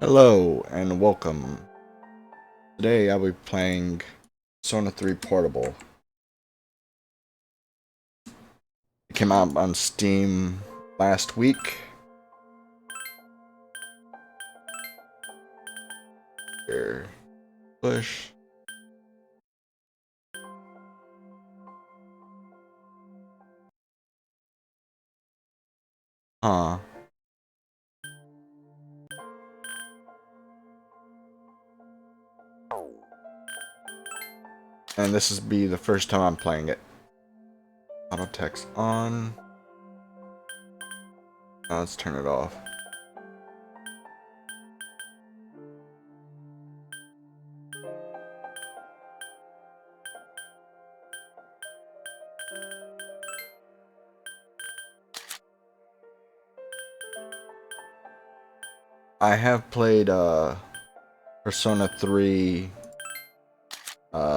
Hello and welcome. Today I'll be playing Persona 3 Portable. It came out on Steam last week. Here, push. Huh. And this is be the first time I'm playing it. Auto text on. Now let's turn it off. I have played Persona 3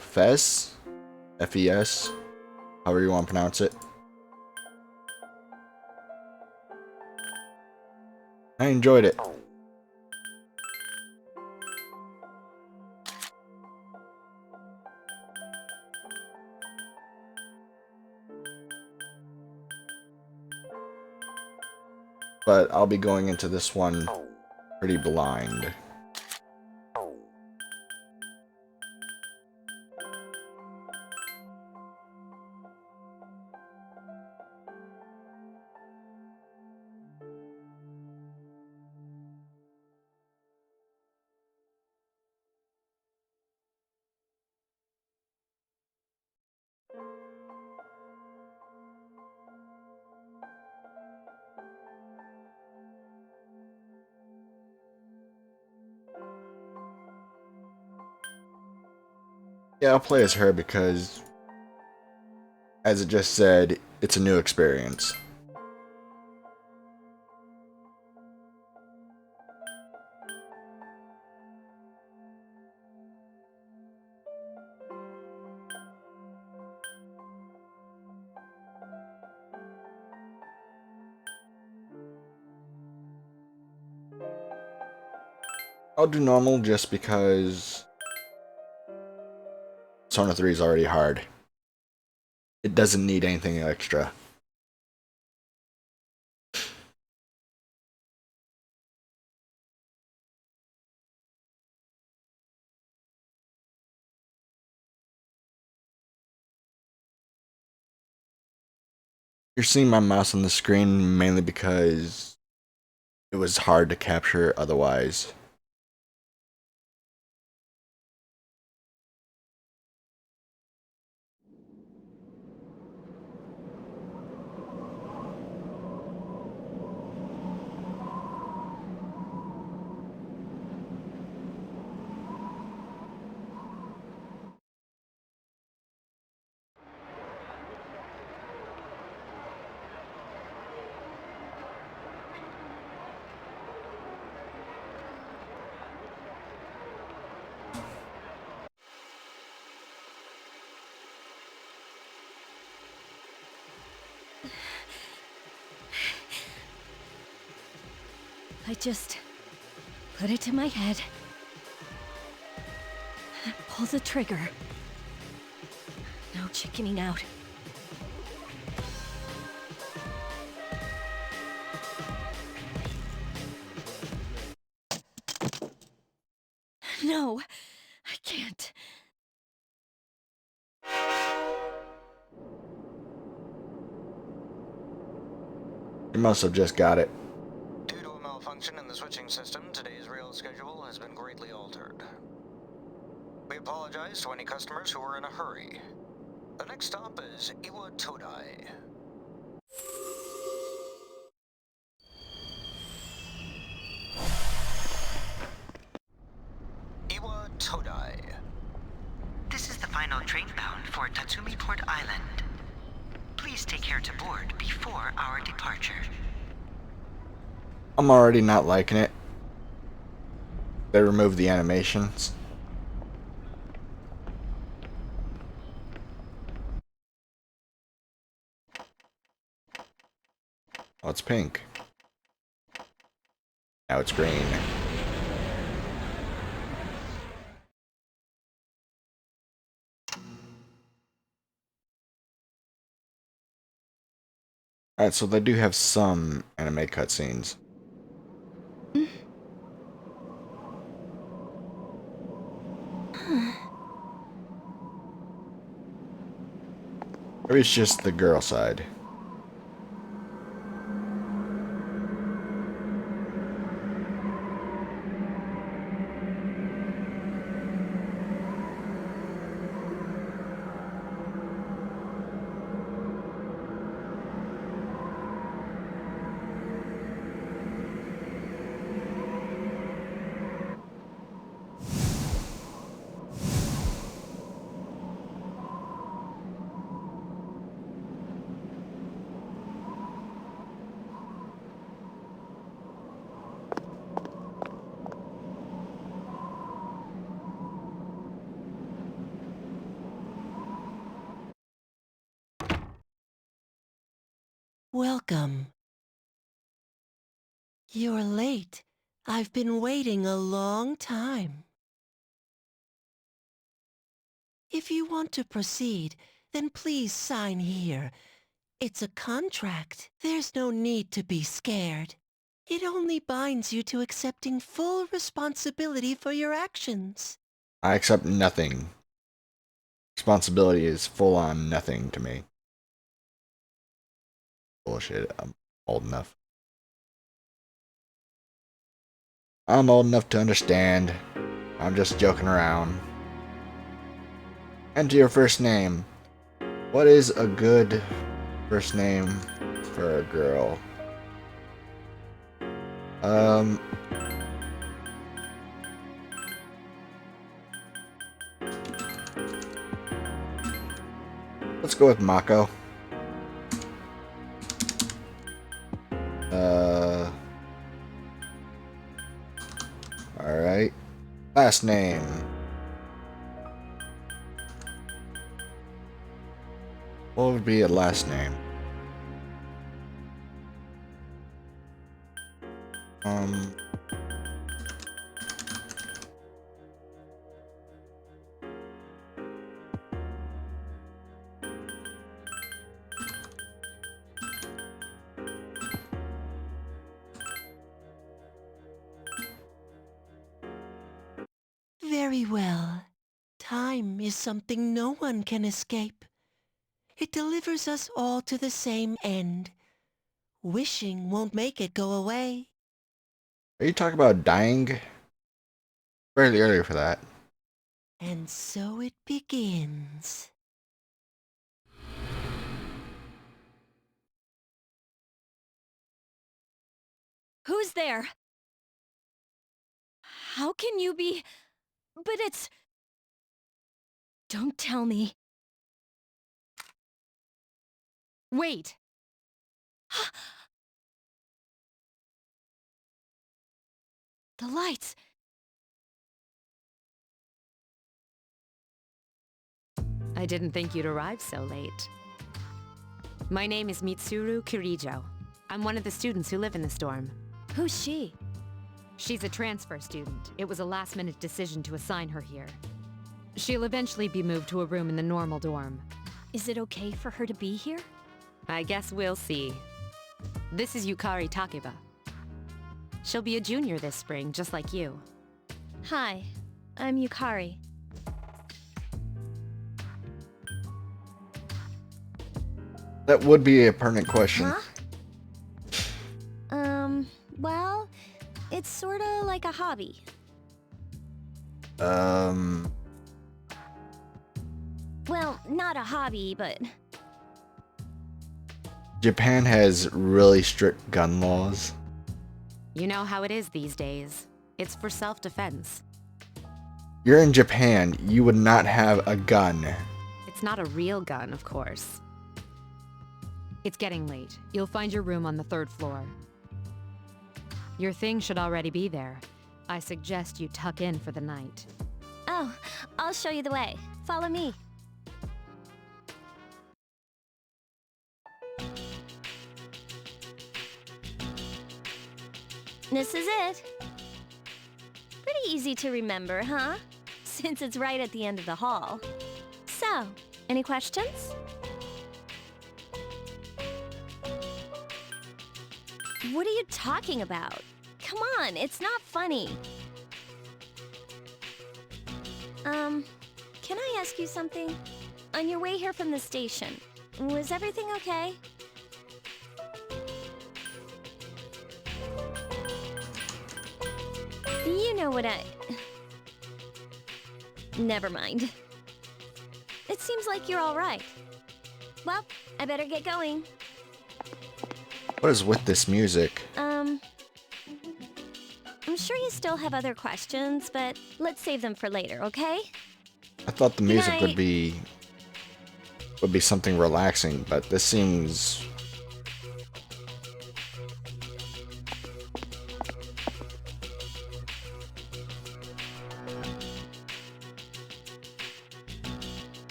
FES, FES, however you want to pronounce it. I enjoyed it. But I'll be going into this one pretty blind. Yeah, I'll play as her because, as it just said, it's a new experience. I'll do normal just because Persona 3 is already hard. It doesn't need anything extra. You're seeing my mouse on the screen mainly because it was hard to capture otherwise. I just put it to my head, pull the trigger. No chickening out. No, I can't. You must have just got it. Due to a malfunction in the switching system, today's rail schedule has been greatly altered. We apologize to any customers who are in a hurry. The next stop is Iwa Todai. Iwa Todai. This is the final train bound for Tatsumi Port Island. Please take care to board before our departure. I'm already not liking it. They removed the animations. Oh, it's pink. Now it's green. Alright, so they do have some anime cutscenes. Or it's just the girl side. Welcome. You're late. I've been waiting a long time. If you want to proceed, then please sign here. It's a contract. There's no need to be scared. It only binds you to accepting full responsibility for your actions. I accept nothing. Responsibility is full on nothing to me. Bullshit. I'm old enough. I'm old enough to understand. I'm just joking around. Enter your first name. What is a good first name for a girl? Let's go with Mako. Alright. Last name. What would be a last name? Very well. Time is something no one can escape. It delivers us all to the same end. Wishing won't make it go away. Are you talking about dying? Fairly early for that. And so it begins. Who's there? How can you be... But it's... Don't tell me. Wait. The lights. I didn't think you'd arrive so late. My name is Mitsuru Kirijo. I'm one of the students who live in this dorm. Who's she? She's a transfer student. It was a last-minute decision to assign her here. She'll eventually be moved to a room in the normal dorm. Is it okay for her to be here? I guess we'll see. This is Yukari Takeba. She'll be a junior this spring, just like you. Hi, I'm Yukari. That would be a pertinent question. Huh? Well, it's sorta like a hobby. Well, not a hobby, but... Japan has really strict gun laws. You know how it is these days. It's for self-defense. You're in Japan, you would not have a gun. It's not a real gun, of course. It's getting late. You'll find your room on the 3rd floor. Your thing should already be there. I suggest you tuck in for the night. Oh, I'll show you the way. Follow me. This is it. Pretty easy to remember, huh? Since it's right at the end of the hall. So, any questions? What are you talking about? Come on, it's not funny. Can I ask you something? On your way here from the station, was everything okay? You know what Never mind. It seems like you're all right. Well, I better get going. What is with this music? I'm sure you still have other questions, but let's save them for later, okay? I thought the music night. would be something relaxing, but this seems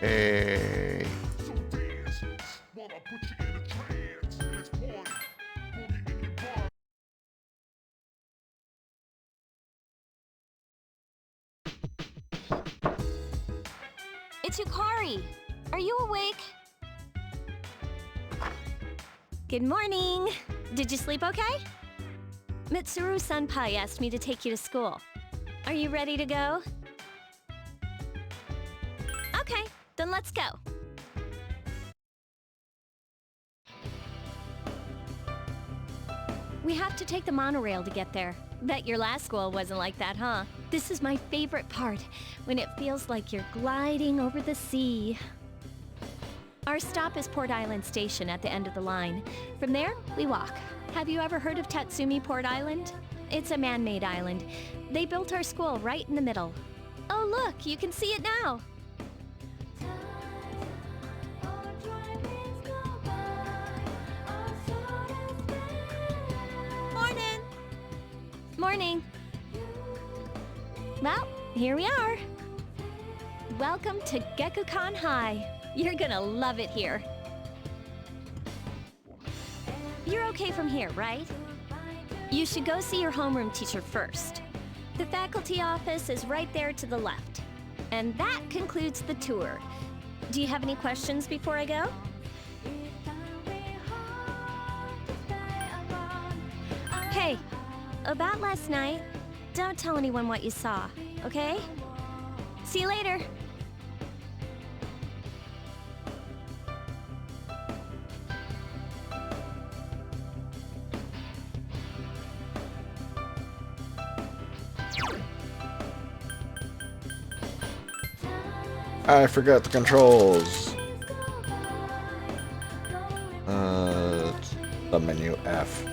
a It's Yukari. Are you awake? Good morning. Did you sleep okay? Mitsuru Senpai asked me to take you to school. Are you ready to go? Okay, then let's go. We have to take the monorail to get there. Bet your last school wasn't like that, huh? This is my favorite part, when it feels like you're gliding over the sea. Our stop is Port Island Station at the end of the line. From there, we walk. Have you ever heard of Tatsumi Port Island? It's a man-made island. They built our school right in the middle. Oh look, you can see it now! Morning! Morning! Well, here we are. Welcome to Gekukan High. You're gonna love it here. You're okay from here, right? You should go see your homeroom teacher first. The faculty office is right there to the left. And that concludes the tour. Do you have any questions before I go? Hey, about last night, don't tell anyone what you saw, okay? See you later. I forgot the controls. The menu F.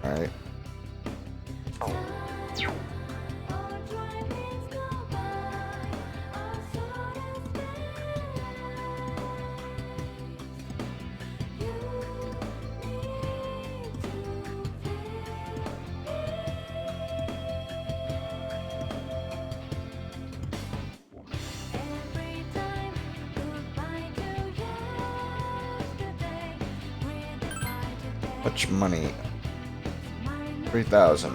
Alright. Much money? 3,000.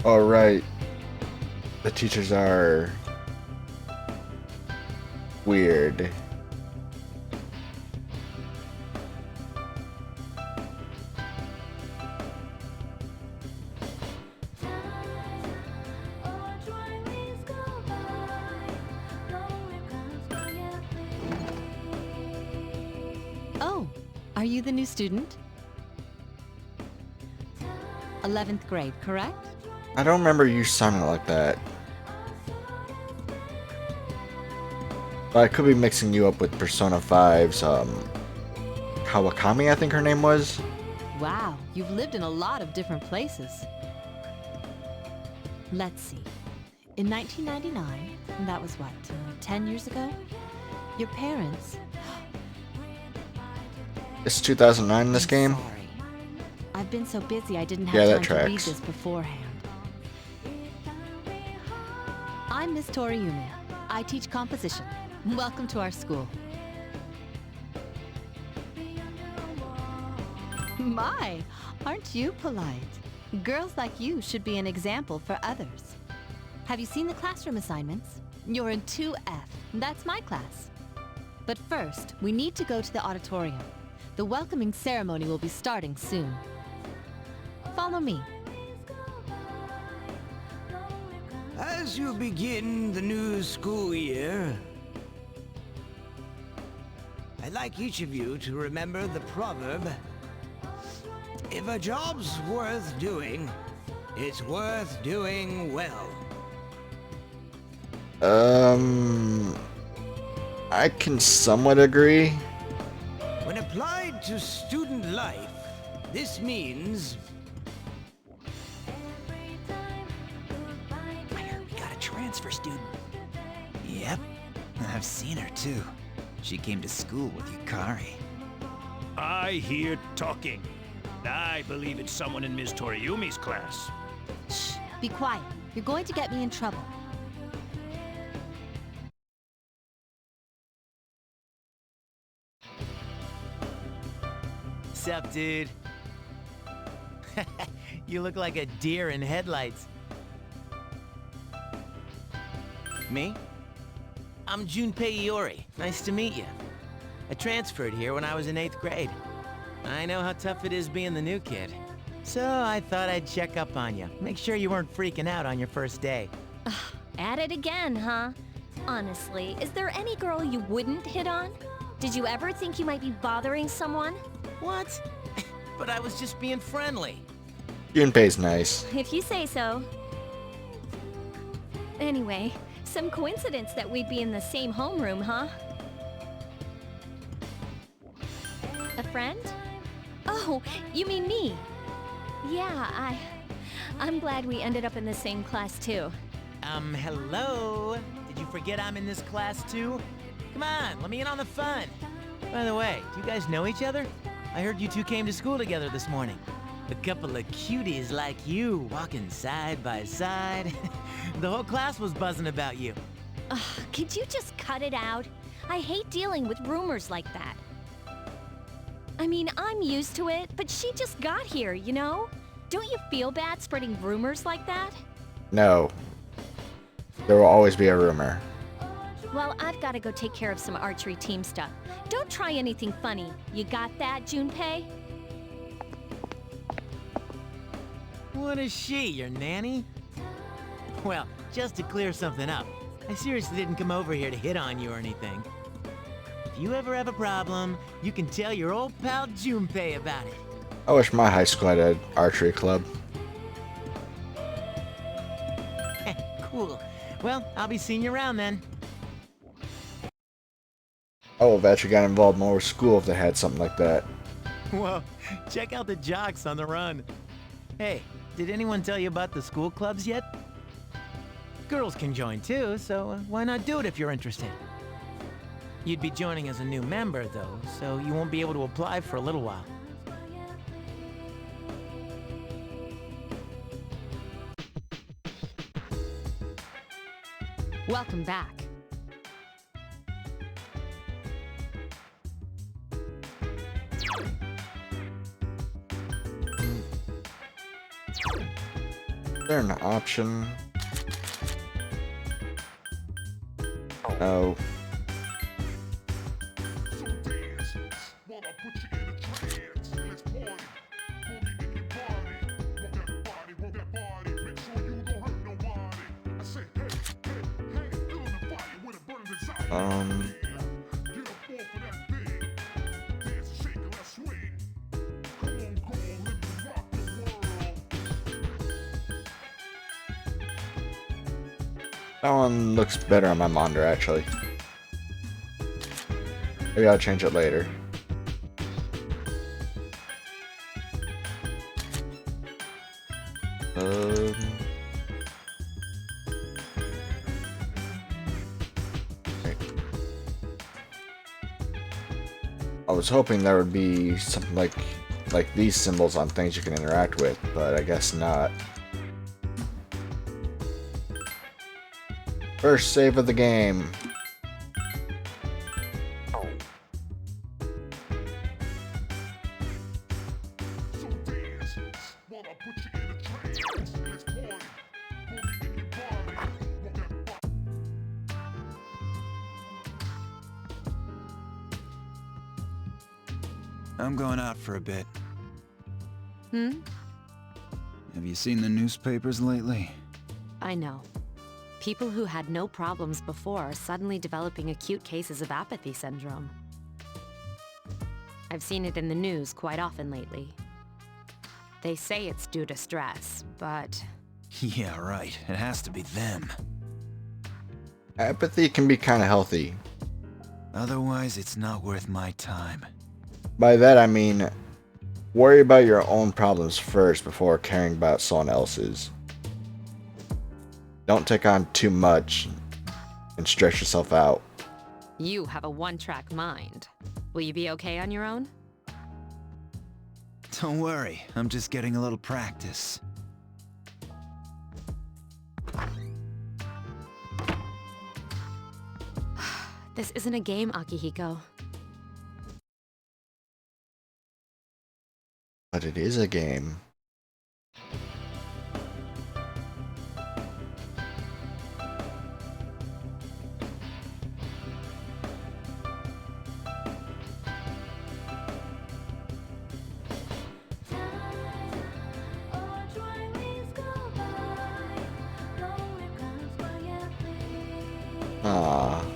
All right. The teachers are weird. Oh, are you the new student? 11th grade, correct? I don't remember you sounding like that. But I could be mixing you up with Persona 5's, Kawakami, I think her name was. Wow, you've lived in a lot of different places. Let's see. In 1999, and that was what, 10 years ago? Your parents... It's 2009 in this I'm game. Sorry. I've been so busy I didn't Yeah, have that time to read tracks. this beforehand. I'm Miss Toriumi. I teach composition. Welcome to our school. My, aren't you polite? Girls like you should be an example for others. Have you seen the classroom assignments? You're in 2F. That's my class. But first, we need to go to the auditorium. The welcoming ceremony will be starting soon. Follow me. As you begin the new school year, I'd like each of you to remember the proverb, if a job's worth doing, it's worth doing well. I can somewhat agree. When applied to student life, this means... I heard we got a transfer student. Yep, I've seen her too. She came to school with Yukari. I hear talking. I believe it's someone in Ms. Toriumi's class. Shh, be quiet. You're going to get me in trouble. Sup, dude? You look like a deer in headlights. Me? I'm Junpei Iori. Nice to meet you. I transferred here when I was in 8th grade. I know how tough it is being the new kid. So I thought I'd check up on you. Make sure you weren't freaking out on your first day. At it again, huh? Honestly, is there any girl you wouldn't hit on? Did you ever think you might be bothering someone? What? But I was just being friendly. Junpei's nice. If you say so. Anyway, some coincidence that we'd be in the same homeroom, huh? A friend? Oh, you mean me? Yeah, I'm glad we ended up in the same class too. Hello? Did you forget I'm in this class too? Come on, let me in on the fun. By the way, do you guys know each other? I heard you two came to school together this morning. A couple of cuties like you, walking side by side. The whole class was buzzing about you. Could you just cut it out? I hate dealing with rumors like that. I mean, I'm used to it, but she just got here, you know? Don't you feel bad spreading rumors like that? No. There will always be a rumor. Well, I've got to go take care of some archery team stuff. Don't try anything funny. You got that, Junpei? What is she, your nanny? Well, just to clear something up, I seriously didn't come over here to hit on you or anything. If you ever have a problem, you can tell your old pal Junpei about it. I wish my high school had an archery club. Cool. Well, I'll be seeing you around then. I would have actually got involved more with school if they had something like that. Whoa, check out the jocks on the run. Hey, did anyone tell you about the school clubs yet? Girls can join too, so why not do it if you're interested? You'd be joining as a new member, though, so you won't be able to apply for a little while. Welcome back. Is there an option? No. That one looks better on my monitor, actually. Maybe I'll change it later. I was hoping there would be something like these symbols on things you can interact with, but I guess not. First save of the game. I'm going out for a bit. Hmm? Have you seen the newspapers lately? I know. People who had no problems before are suddenly developing acute cases of apathy syndrome. I've seen it in the news quite often lately. They say it's due to stress, but... Yeah, right. It has to be them. Apathy can be kind of healthy. Otherwise, it's not worth my time. By that I mean, worry about your own problems first before caring about someone else's. Don't take on too much and stress yourself out. You have a one-track mind. Will you be okay on your own? Don't worry, I'm just getting a little practice. This isn't a game, Akihiko. But it is a game. Ah.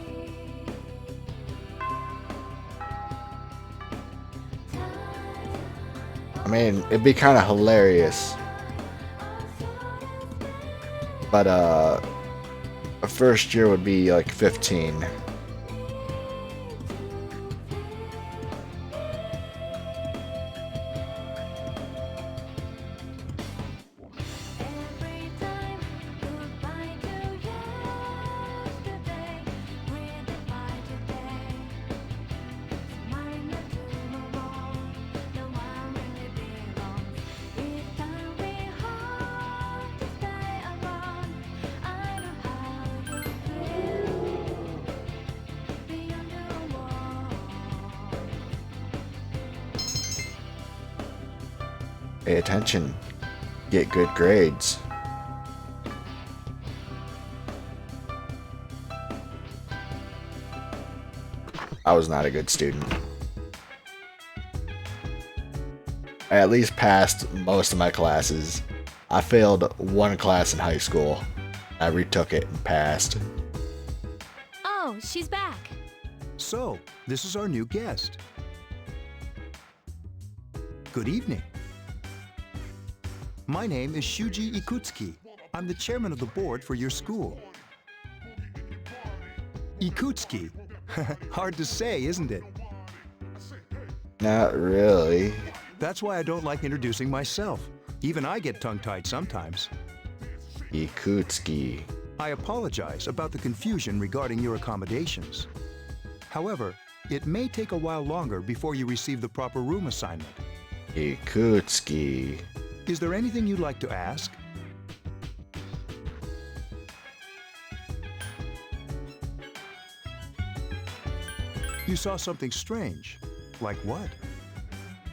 I mean, it'd be kind of hilarious. But, a first year would be like 15. Pay attention. Get good grades. I was not a good student. I at least passed most of my classes. I failed one class in high school. I retook it and passed. Oh, she's back. So, this is our new guest. Good evening. My name is Shuji Ikutsuki. I'm the chairman of the board for your school. Ikutsuki. Hard to say, isn't it? Not really. That's why I don't like introducing myself. Even I get tongue-tied sometimes. Ikutsuki. I apologize about the confusion regarding your accommodations. However, it may take a while longer before you receive the proper room assignment. Ikutsuki. Is there anything you'd like to ask? You saw something strange. Like what?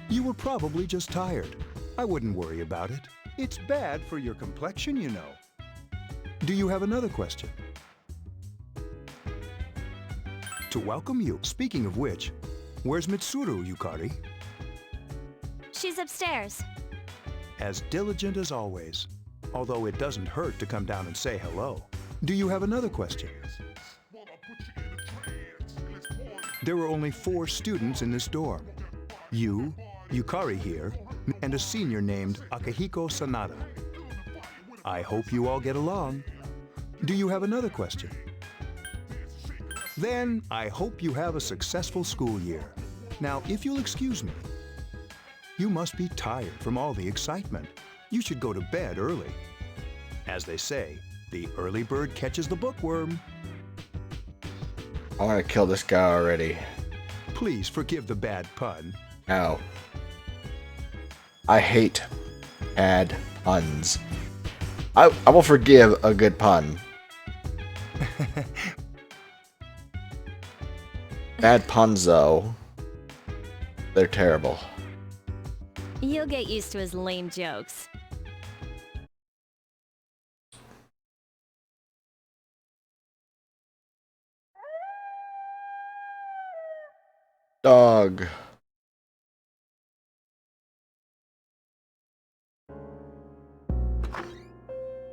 You were probably just tired. I wouldn't worry about it. It's bad for your complexion, you know. Do you have another question? To welcome you. Speaking of which, where's Mitsuru, Yukari? She's upstairs. As diligent as always. Although it doesn't hurt to come down and say hello. Do you have another question? There were only 4 students in this dorm. You, Yukari here, and a senior named Akihiko Sanada. I hope you all get along. Do you have another question? Then, I hope you have a successful school year. Now, if you'll excuse me, you must be tired from all the excitement. You should go to bed early. As they say, the early bird catches the bookworm. I want to kill this guy already. Please forgive the bad pun. No. I hate bad puns. I will forgive a good pun. Bad puns, though, they're terrible. You'll get used to his lame jokes. Dog.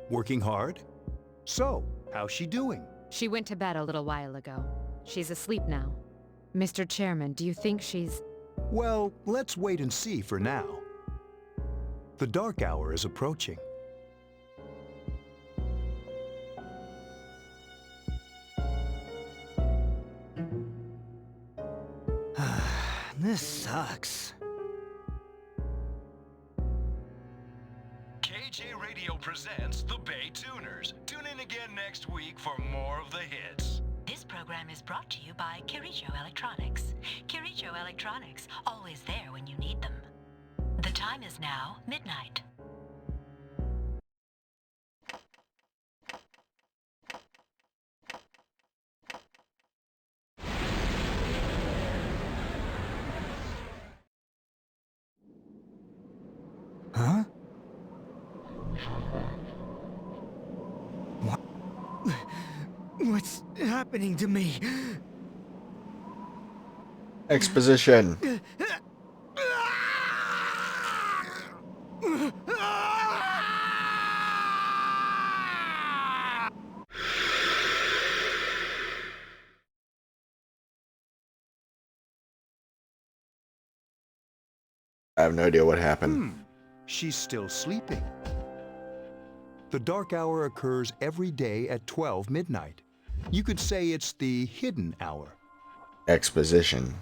Working hard? So, how's she doing? She went to bed a little while ago. She's asleep now. Mr. Chairman, do you think she's... Well, let's wait and see for now. The dark hour is approaching. This sucks. KJ Radio presents the Bay Tuners. Tune in again next week for more of the hits. This program is brought to you by Kirijo Electronics. Kirijo Electronics, always there when you need them. The time is now midnight. Huh? What's happening to me? Exposition. I have no idea what happened. She's still sleeping. The dark hour occurs every day at 12 midnight. You could say it's the hidden hour. Exposition.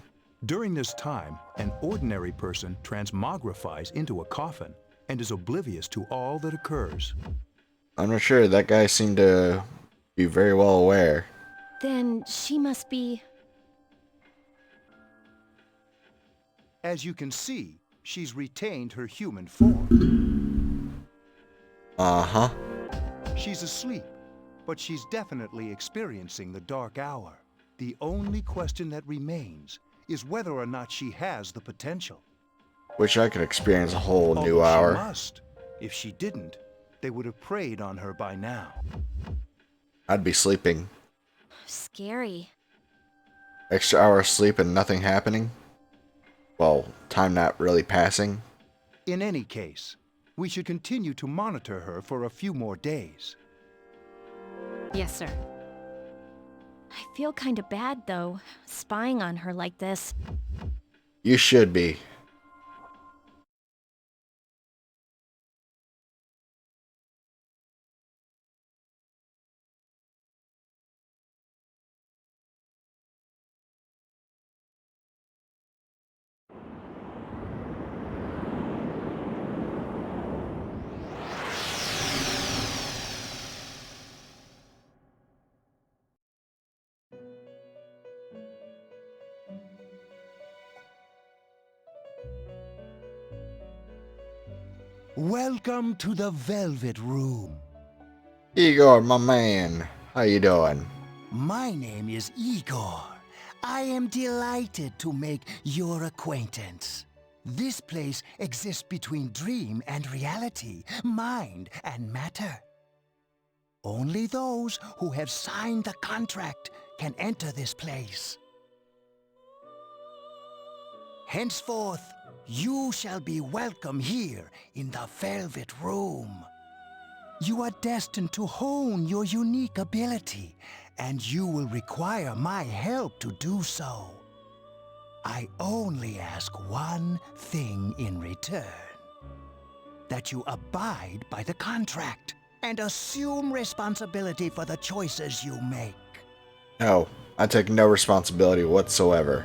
During this time, an ordinary person transmogrifies into a coffin and is oblivious to all that occurs. I'm not sure. That guy seemed to be very well aware. Then she must be... As you can see, she's retained her human form. Uh-huh. She's asleep, but she's definitely experiencing the dark hour. The only question that remains is whether or not she has the potential. Wish I could experience a whole new Although hour. She must. If she didn't, they would have preyed on her by now. I'd be sleeping. scary. Extra hour of sleep and nothing happening? Well, time not really passing? In any case, we should continue to monitor her for a few more days. Yes, sir. I feel kinda bad, though, spying on her like this. You should be. Welcome to the Velvet Room. Igor, my man. How you doing? My name is Igor. I am delighted to make your acquaintance. This place exists between dream and reality, mind and matter. Only those who have signed the contract can enter this place. Henceforth, you shall be welcome here in the Velvet Room. You are destined to hone your unique ability, and you will require my help to do so. I only ask one thing in return: that you abide by the contract and assume responsibility for the choices you make. No, I take no responsibility whatsoever.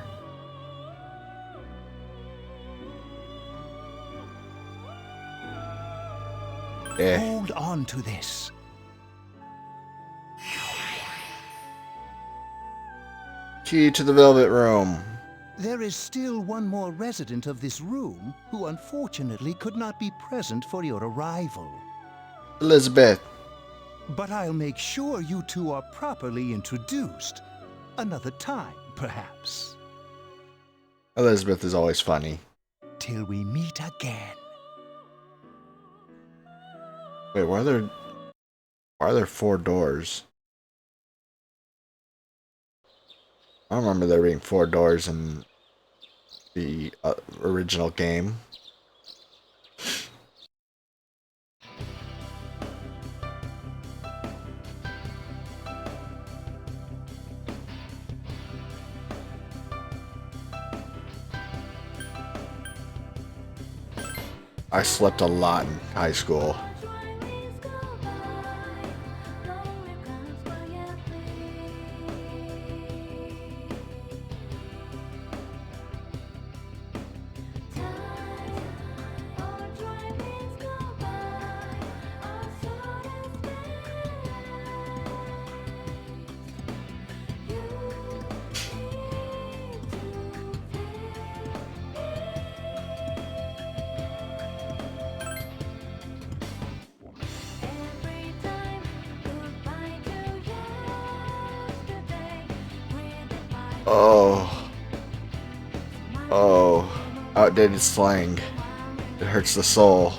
Hold on to this. Key to the Velvet Room. There is still one more resident of this room who unfortunately could not be present for your arrival. Elizabeth. But I'll make sure you two are properly introduced. Another time, perhaps. Elizabeth is always funny. Till we meet again. Wait, why are there 4 doors? I don't remember there being 4 doors in the original game. I slept a lot in high school. Oh, outdated slang. It hurts the soul.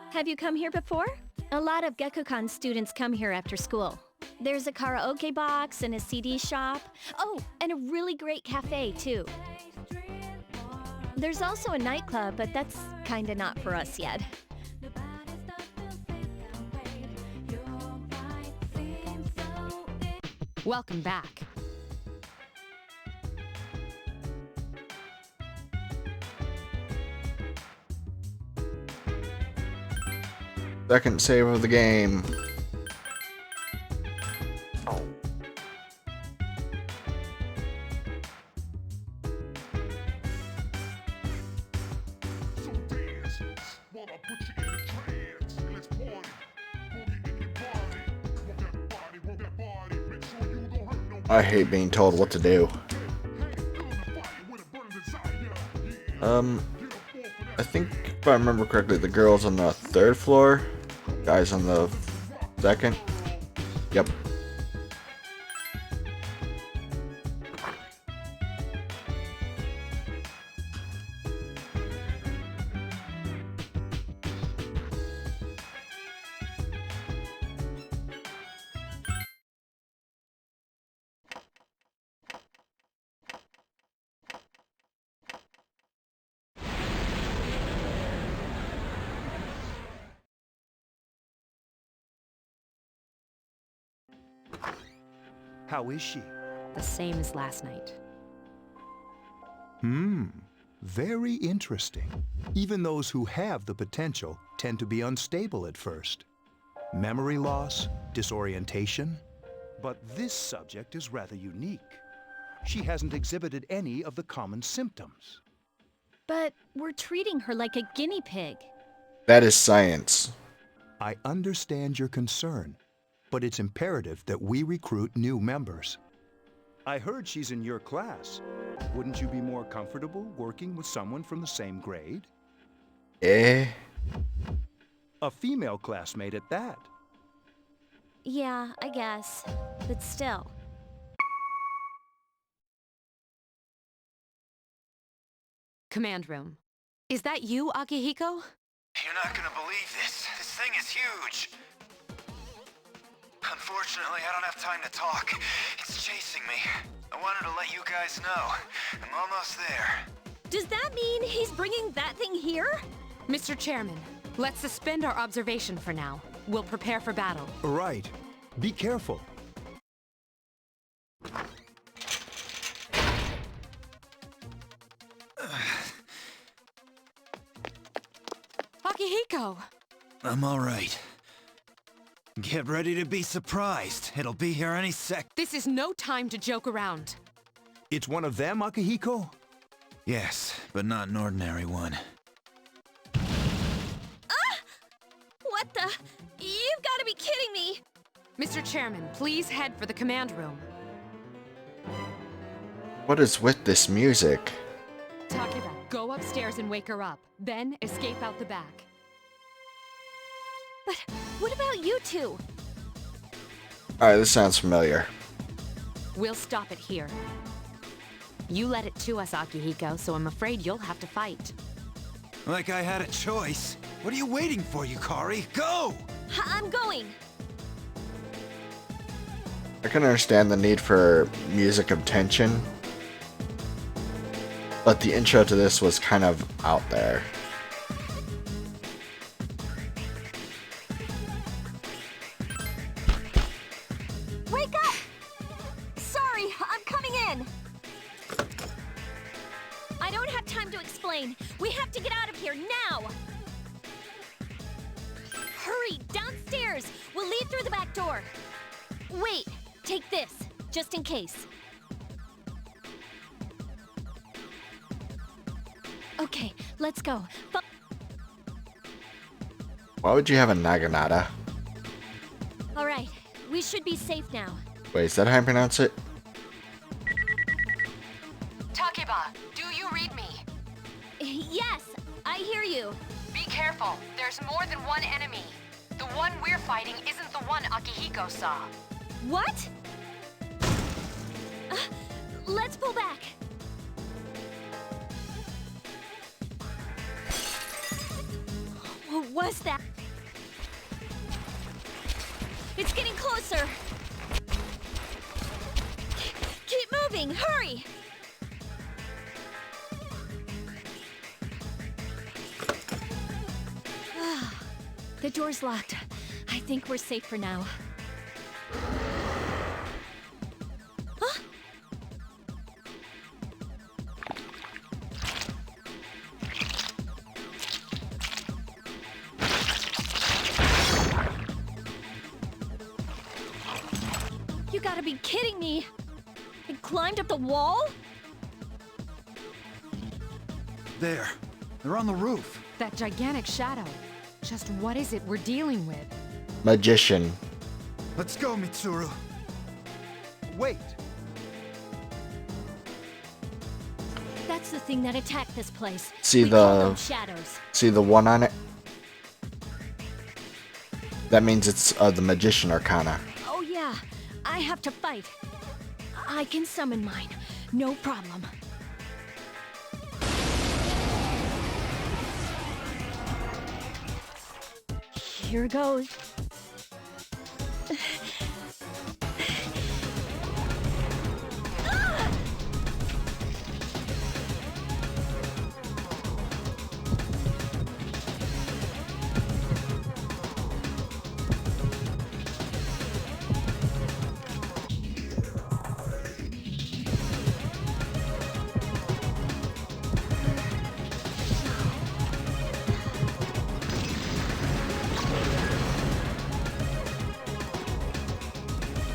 Have you come here before? A lot of Gekkokan students come here after school. There's a karaoke box and a CD shop. Oh, and a really great cafe, too. There's also a nightclub, but that's kinda not for us yet. Welcome back. Second save of the game. I hate being told what to do. I think if I remember correctly, the girl's on the 3rd floor, guys on the 2nd. Yep. How is she? The same as last night. Very interesting. Even those who have the potential tend to be unstable at first. Memory loss, disorientation. But this subject is rather unique. She hasn't exhibited any of the common symptoms. But we're treating her like a guinea pig. That is science. I understand your concern, but it's imperative that we recruit new members. I heard she's in your class. Wouldn't you be more comfortable working with someone from the same grade? Eh? A female classmate at that. Yeah, I guess. But still. Command room. Is that you, Akihiko? You're not gonna believe this. This thing is huge. Unfortunately, I don't have time to talk. It's chasing me. I wanted to let you guys know. I'm almost there. Does that mean he's bringing that thing here? Mr. Chairman, let's suspend our observation for now. We'll prepare for battle. Right. Be careful. Akihiko! I'm all right. Get ready to be surprised. It'll be here any sec. This is no time to joke around. It's one of them, Akihiko? Yes, but not an ordinary one. What the? You've got to be kidding me! Mr. Chairman, please head for the command room. What is with this music? Takeba, go upstairs and wake her up. Then escape out the back. But what about you two? Alright, this sounds familiar. We'll stop it here. You led it to us, Akihiko, so I'm afraid you'll have to fight. Like I had a choice. What are you waiting for, Yukari? Go! I'm going! I can understand the need for music of tension, but the intro to this was kind of out there. Wake up! Sorry, I'm coming in! I don't have time to explain. We have to get out of here now! Hurry, downstairs! We'll lead through the back door. Wait, take this, just in case. Okay, let's go. Why would you have a Naginata? Alright, we should be safe now. Wait, is that how you pronounce it? Takeba, do you read me? Yes, I hear you. Be careful. There's more than one enemy. The one we're fighting isn't the one Akihiko saw. What? Let's pull back. What was that? It's getting closer. Keep moving, hurry! The door's locked. I think we're safe for now. Huh? You gotta be kidding me! I climbed up the wall? There. They're on the roof. That gigantic shadow. Just what is it we're dealing with? Magician. Let's go, Mitsuru. Wait. That's the thing that attacked this place. See We call the them shadows. see the one on it? That means it's the Magician Arcana. Oh yeah, I have to fight. I can summon mine, no problem. Here goes.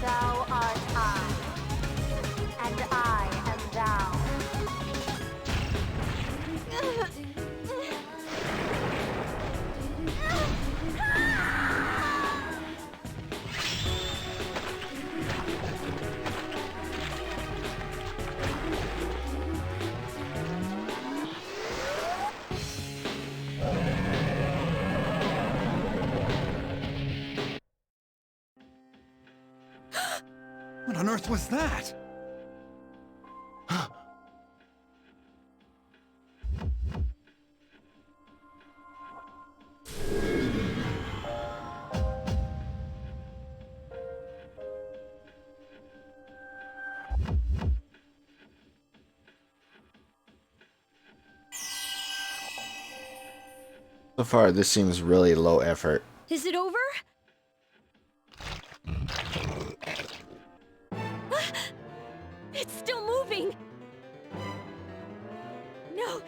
Thou art I, and I am thou. What on earth was that? So far, this seems really low effort. Is it over? It's still moving! No!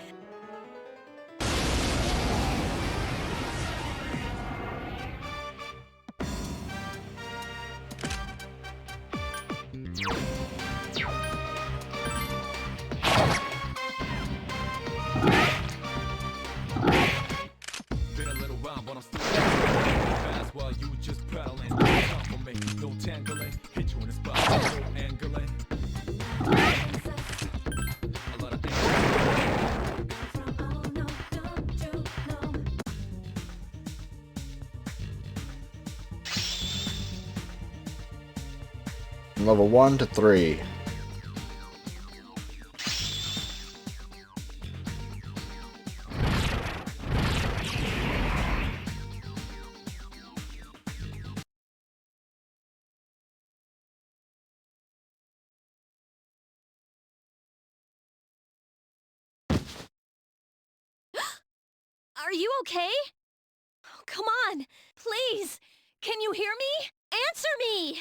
from level 1 to 3. Are you okay? Oh, come on, please. Can you hear me? Answer me!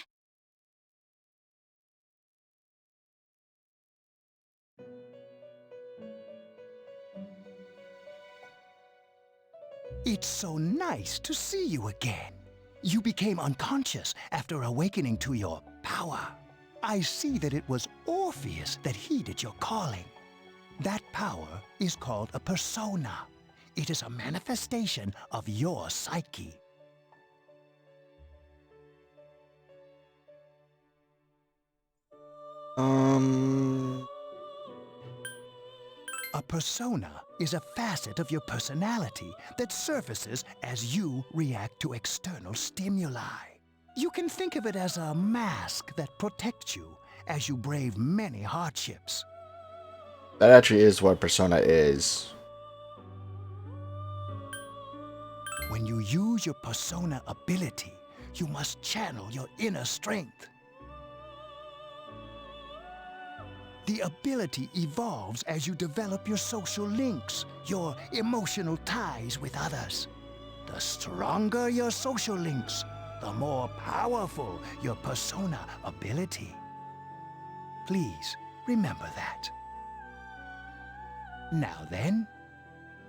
It's so nice to see you again. You became unconscious after awakening to your power. I see that it was Orpheus that heeded your calling. That power is called a persona. It is a manifestation of your psyche. A persona is a facet of your personality that surfaces as you react to external stimuli. You can think of it as a mask that protects you as you brave many hardships. That actually is what persona is. When you use your persona ability, you must channel your inner strength. The ability evolves as you develop your social links, your emotional ties with others. The stronger your social links, the more powerful your persona ability. Please remember that. Now then,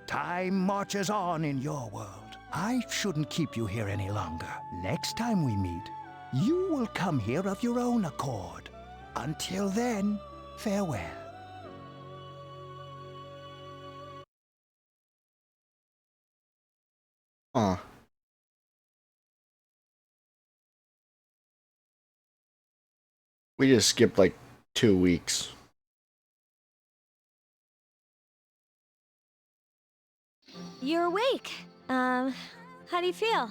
time marches on in your world. I shouldn't keep you here any longer. Next time we meet, you will come here of your own accord. Until then, farewell. Huh. We just skipped like 2 weeks. You're awake. How do you feel?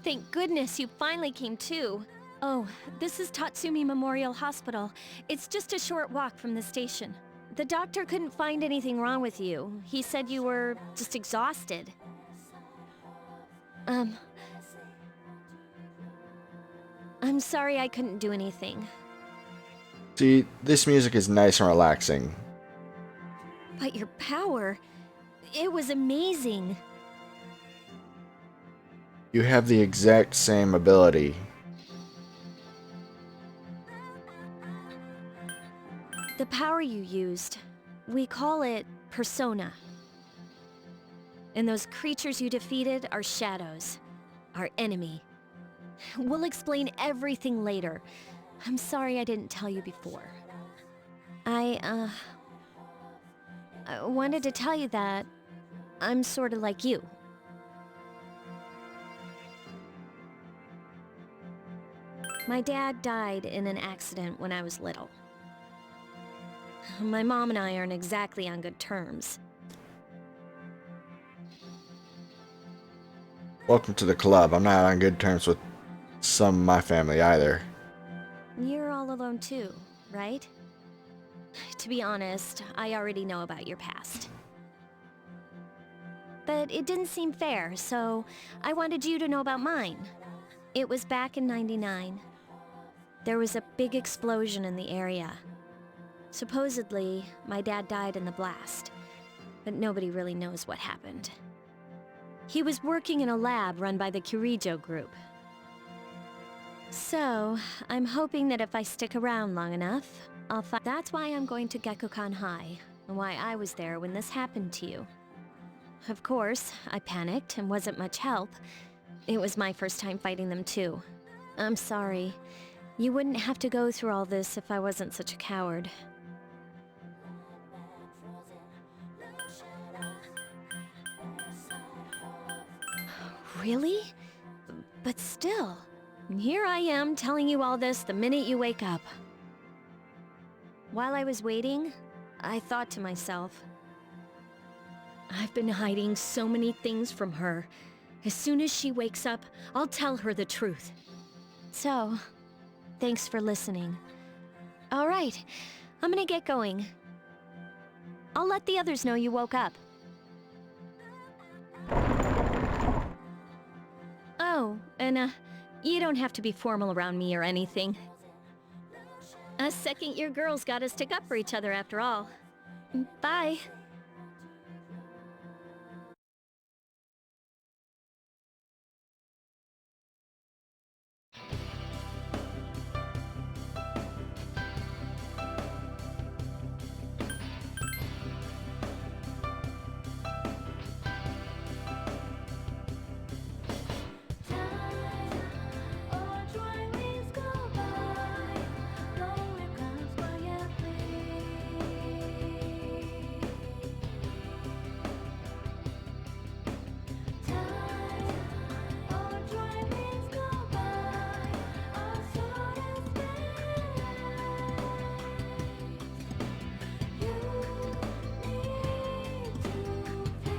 Thank goodness you finally came to. Oh, this is Tatsumi Memorial Hospital. It's just a short walk from the station. The doctor couldn't find anything wrong with you. He said you were just exhausted. I'm sorry I couldn't do anything. See, this music is nice and relaxing. But your power, it was amazing. You have the exact same ability. The power you used, we call it persona. And those creatures you defeated are shadows, our enemy. We'll explain everything later. I'm sorry I didn't tell you before. I wanted to tell you that I'm sort of like you. My dad died in an accident when I was little. My mom and I aren't exactly on good terms. Welcome to the club. I'm not on good terms with some of my family either. You're all alone too, right? To be honest, I already know about your past. But it didn't seem fair, so I wanted you to know about mine. It was back in '99. There was a big explosion in the area. Supposedly, my dad died in the blast, but nobody really knows what happened. He was working in a lab run by the Kirijo group. So, I'm hoping that if I stick around long enough, I'll find... That's why I'm going to Gekukan High, and why I was there when this happened to you. Of course, I panicked and wasn't much help. It was my first time fighting them too. I'm sorry. You wouldn't have to go through all this if I wasn't such a coward. Really? But still, here I am telling you all this the minute you wake up. While I was waiting, I thought to myself, I've been hiding so many things from her. As soon as she wakes up, I'll tell her the truth. So, thanks for listening. All right, I'm gonna get going. I'll let the others know you woke up. Oh, and you don't have to be formal around me or anything. Us second-year girls gotta stick up for each other after all. Bye.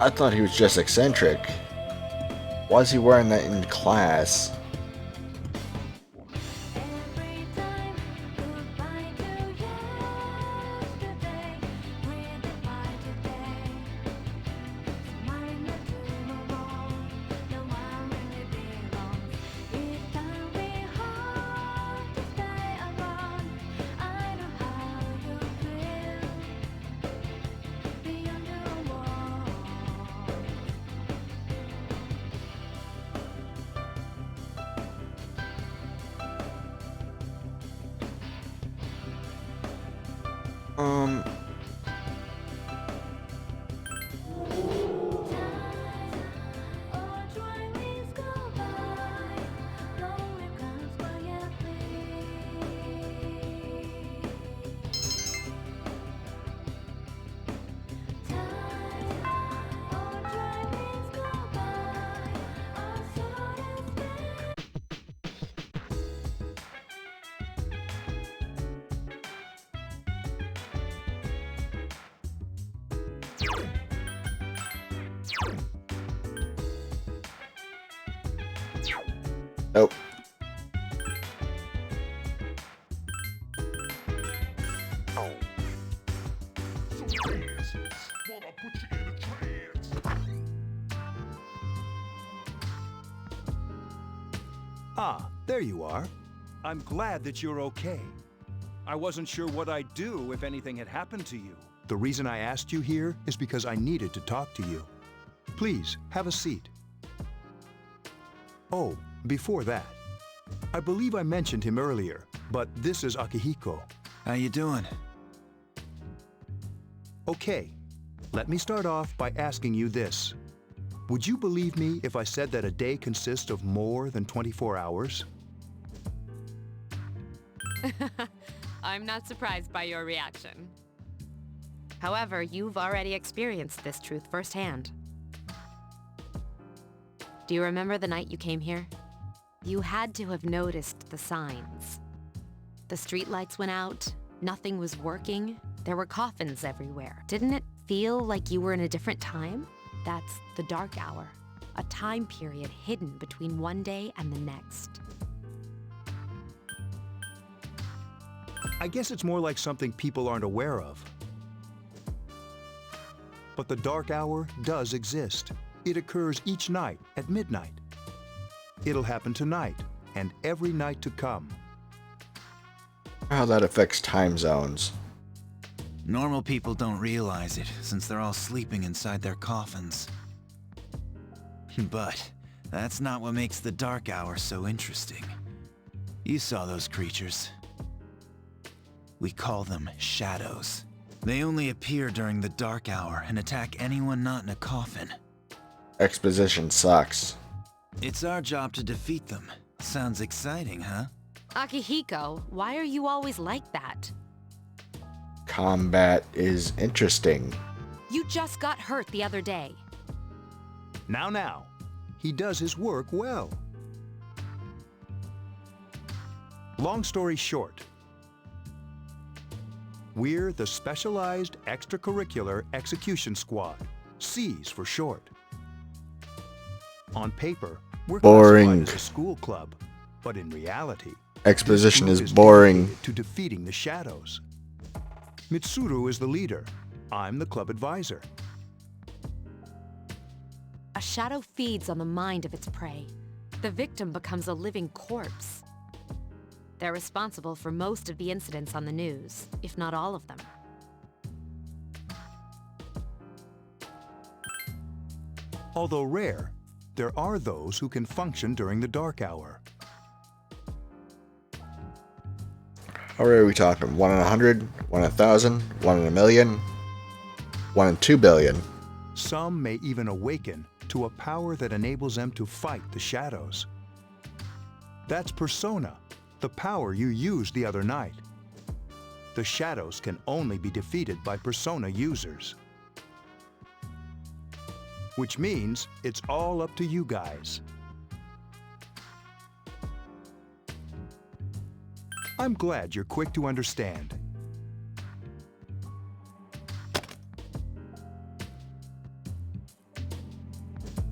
I thought he was just eccentric. Why is he wearing that in class? Nope. Ah, there you are. I'm glad that you're okay. I wasn't sure what I'd do if anything had happened to you. The reason I asked you here is because I needed to talk to you. Please, have a seat. Oh, before that, I believe I mentioned him earlier, but this is Akihiko. How you doing? Okay, let me start off by asking you this. Would you believe me if I said that a day consists of more than 24 hours? I'm not surprised by your reaction. However, you've already experienced this truth firsthand. Do you remember the night you came here? You had to have noticed the signs. The streetlights went out, nothing was working, there were coffins everywhere. Didn't it feel like you were in a different time? That's the dark hour, a time period hidden between one day and the next. I guess it's more like something people aren't aware of. But the dark hour does exist. It occurs each night at midnight. It'll happen tonight and every night to come. How that affects time zones. Normal people don't realize it, since they're all sleeping inside their coffins. But that's not what makes the dark hour so interesting. You saw those creatures. We call them shadows. They only appear during the dark hour and attack anyone not in a coffin. Exposition sucks. It's our job to defeat them. Sounds exciting, huh? Akihiko, why are you always like that? Combat is interesting. You just got hurt the other day. Now, he does his work well. Long story short, we're the Specialized Extracurricular Execution Squad, SEAS for short. On paper, we're Boring. classified as a school club, but in reality, Exposition this is group boring. dedicated to defeating the shadows. Mitsuru is the leader. I'm the club advisor. A shadow feeds on the mind of its prey. The victim becomes a living corpse. They're responsible for most of the incidents on the news, if not all of them. Although rare, there are those who can function during the dark hour. How rare are we talking? 1 in 100? 1 in 1,000? 1 in a million? 1 in 2 billion? Some may even awaken to a power that enables them to fight the shadows. That's Persona, the power you used the other night. The shadows can only be defeated by Persona users. Which means it's all up to you guys. I'm glad you're quick to understand.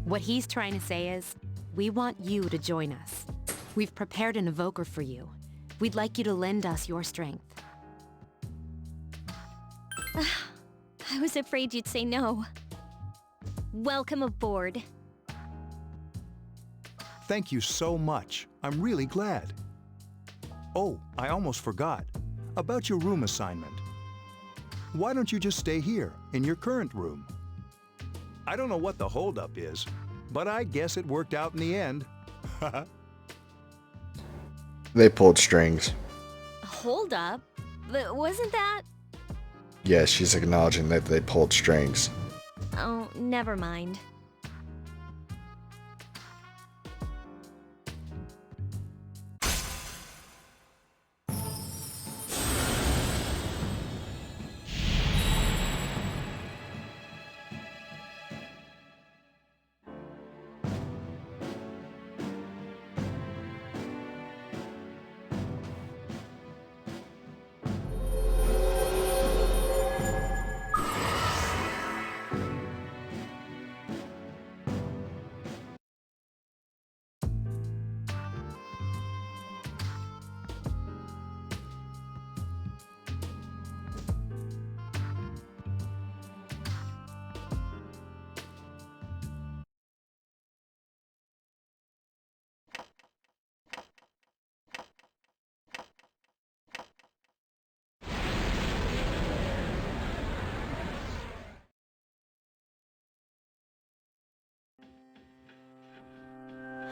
What he's trying to say is, we want you to join us. We've prepared an evoker for you. We'd like you to lend us your strength. I was afraid you'd say no. Welcome aboard. Thank you so much. I'm really glad. Oh, I almost forgot. About your room assignment. Why don't you just stay here, in your current room? I don't know what the holdup is, but I guess it worked out in the end. They pulled strings. Hold up. Wasn't that? Yes, she's acknowledging that they pulled strings. Oh, never mind.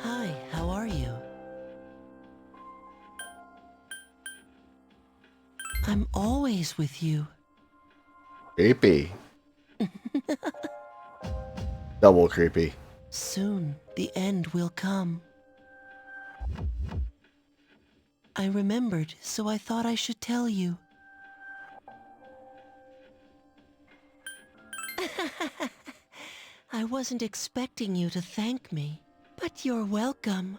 Hi, how are you? I'm always with you. Creepy. Double creepy. Soon, the end will come. I remembered, so I thought I should tell you. I wasn't expecting you to thank me, but you're welcome.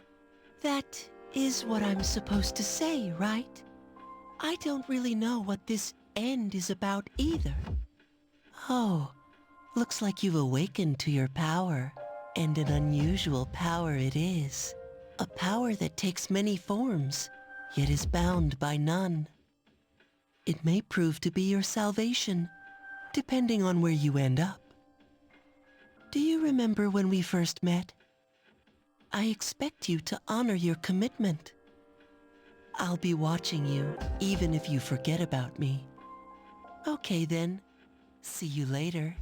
That is what I'm supposed to say, right? I don't really know what this end is about either. Oh, looks like you've awakened to your power, and an unusual power it is. A power that takes many forms, yet is bound by none. It may prove to be your salvation, depending on where you end up. Do you remember when we first met? I expect you to honor your commitment. I'll be watching you, even if you forget about me. Okay then, see you later.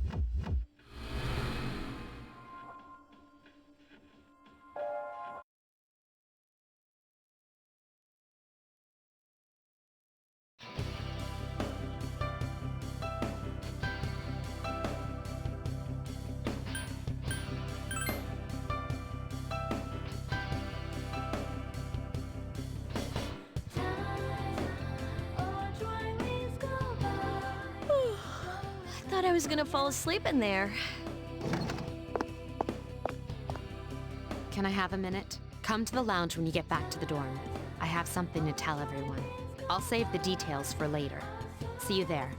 I thought I was gonna fall asleep in there. Can I have a minute? Come to the lounge when you get back to the dorm. I have something to tell everyone. I'll save the details for later. See you there.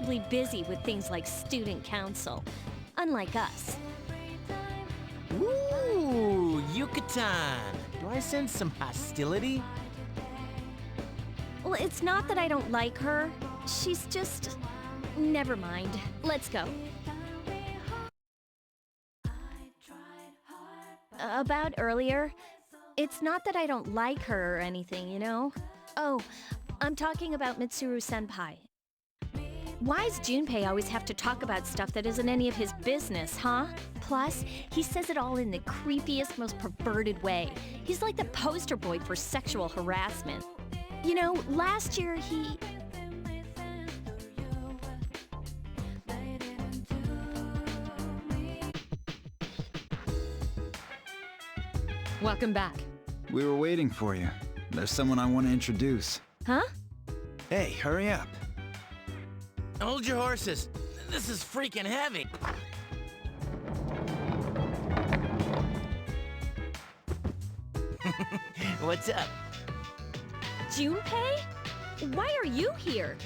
probably busy with things like student council. Unlike us. Ooh, Yucatan. Do I sense some hostility? Well, it's not that I don't like her. She's just... Never mind. Let's go. About earlier, it's not that I don't like her or anything, you know? Oh, I'm talking about Mitsuru-senpai. Why's Junpei always have to talk about stuff that isn't any of his business, huh? Plus, he says it all in the creepiest, most perverted way. He's like the poster boy for sexual harassment. You know, last year he... Welcome back. We were waiting for you. There's someone I want to introduce. Huh? Hey, hurry up. Hold your horses. This is freaking heavy. What's up? Junpei? Why are you here?